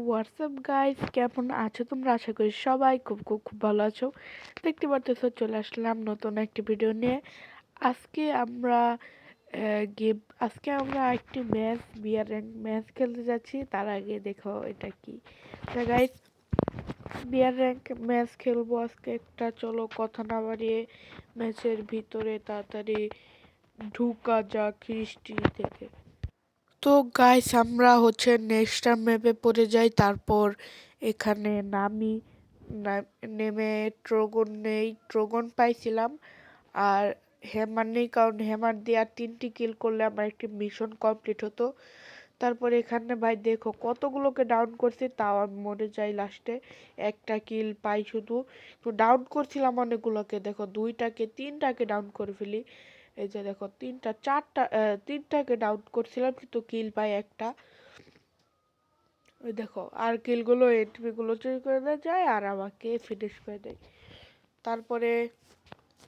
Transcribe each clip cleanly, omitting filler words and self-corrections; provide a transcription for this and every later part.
WhatsApp guys, কেমন আছো তোমরা? আশা করি সবাই খুব খুব খুব ভালো আছো। দেখতে পারতেছো, চলে আসলাম নতুন একটি ভিডিও নিয়ে। আজকে আমরা গেম আজকে আমরা একটি বিয়ার র্যাঙ্ক ম্যাচ খেলতে যাচ্ছি। তার আগে দেখো এটা কি। গাইস, বিয়ার র্যাঙ্ক ম্যাচ খেলবো আজকে একটা। চলো কথা না বাড়িয়ে ম্যাচের ভিতরে তাড়াতাড়ি ঢুকা যাক হিস্ট্রি থেকে। তো গাইস, আমরা নেক্সট ম্যাপে পড়ে যাই। তারপর এখানে নেমে ট্রোগন নেই, ট্রোগন পাইছিলাম। আর হ্যামার নেই, কারণ হ্যামার দিয়ে আর 3টি কিল করলে আমার একটি মিশন কমপ্লিট হতো। তারপর এখানে ভাই দেখো কতগুলোকে ডাউন করছি, তাও আমি মরে যাই লাস্টে। একটা কিল পাই শুধু। তো ডাউন করছিলাম অনেকগুলোকে, দেখো 2টাকে 3টাকে ডাউন করে ফেলি। এই যে দেখো 3টাকে ডাউন করছিলাম, কিন্তু কিল পাই একটা। ওই দেখো, আর কিলগুলো এনিমিগুলো চুরি করে দেয় যায় আর আমাকে ফিনিশ করে দেয়। তারপরে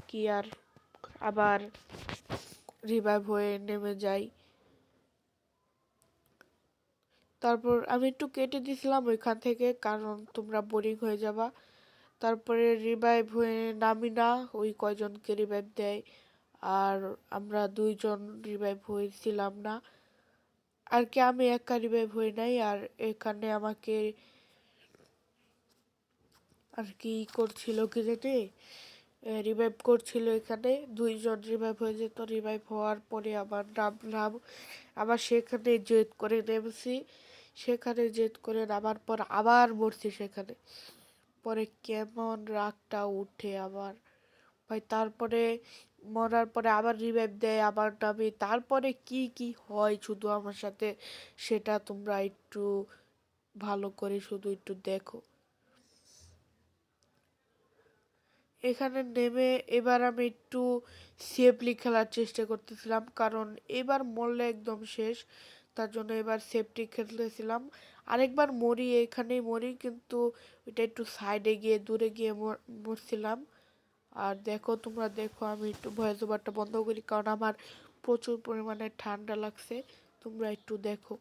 কি আর, আবার রিভাইভ হয়ে নেমে যাই। তারপর আমি একটু কেটে দিছিলাম ওইখান থেকে, কারণ তোমরা বোরিং হয়ে যাবা। তারপরে রিভাইভ হয়ে নামি না, ওই কয়জনকে রিভাইভ দেয়। আর আমরা 2জন রিভাইভ হয়েছিলাম না আর কি, আমি একা রিভাইভ হই নাই। আর এখানে আমাকে আর কি করছিল কি জানি, রিভাইভ করছিল। এখানে 2জন রিভাইভ হয়ে যেত। রিভাইভ হওয়ার পরে আবার নামলাম, আবার সেখানে জেদ করে নেমেছি। সেখানে জেদ করে নামার পর আবার মরছি সেখানে। পরে কেমন রাগটা উঠে আবার ভাই। তারপরে মরার পরে আবার রিভাইভ দেয়, আবার নামি। তারপরে কি কি হয় শুধু আমার সাথে, সেটা তোমরা একটু ভালো করে শুধু একটু দেখো। এখানে নেমে এবার আমি একটু সেফলি খেলার চেষ্টা করতেছিলাম, কারণ এবার মরলে একদম শেষ। তার জন্য এবার সেফটি খেলতেছিলাম। আরেকবার মরি, এখানেই মরি, কিন্তু ওইটা একটু সাইডে গিয়ে দূরে গিয়ে মরছিলাম। আর দেখো, তোমরা দেখো, আমি একটু ভয়েস ওভারটা বন্ধ করি, কারণ আমার প্রচুর পরিমাণে ঠান্ডা লাগছে। তোমরা একটু দেখো।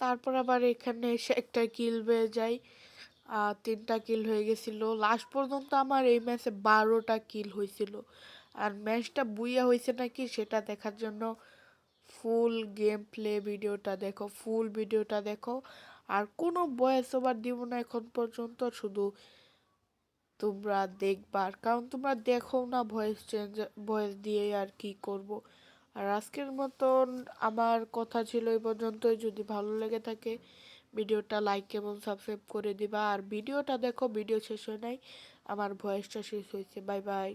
তারপর আবার এখানে এসে একটা কিল পেয়ে যাই। 3টা কিল হয়ে গেছিল। লাস্ট পর্যন্ত আমার এই ম্যাচে 12টা কিল হয়েছিল। আর ম্যাচটা বুইয়া হয়েছে নাকি সেটা দেখার জন্য ফুল গেম প্লে ভিডিওটা দেখো, ফুল ভিডিওটা দেখো। আর কোনো ভয়েস ওভার দিব না এখন পর্যন্ত, শুধু তোমরা দেখবার, কারণ তোমরা দেখো না ভয়েস দিয়ে আর কি করব। আর আজকের মতন আমার কথা ছিল এই পর্যন্তই। যদি ভালো লেগে থাকে ভিডিওটা লাইক এবং সাবস্ক্রাইব করে দিবা। আর ভিডিওটা দেখো, ভিডিও শেষ হয় নাই, আমার ভয়েসটা শেষ হয়েছে। Bye bye.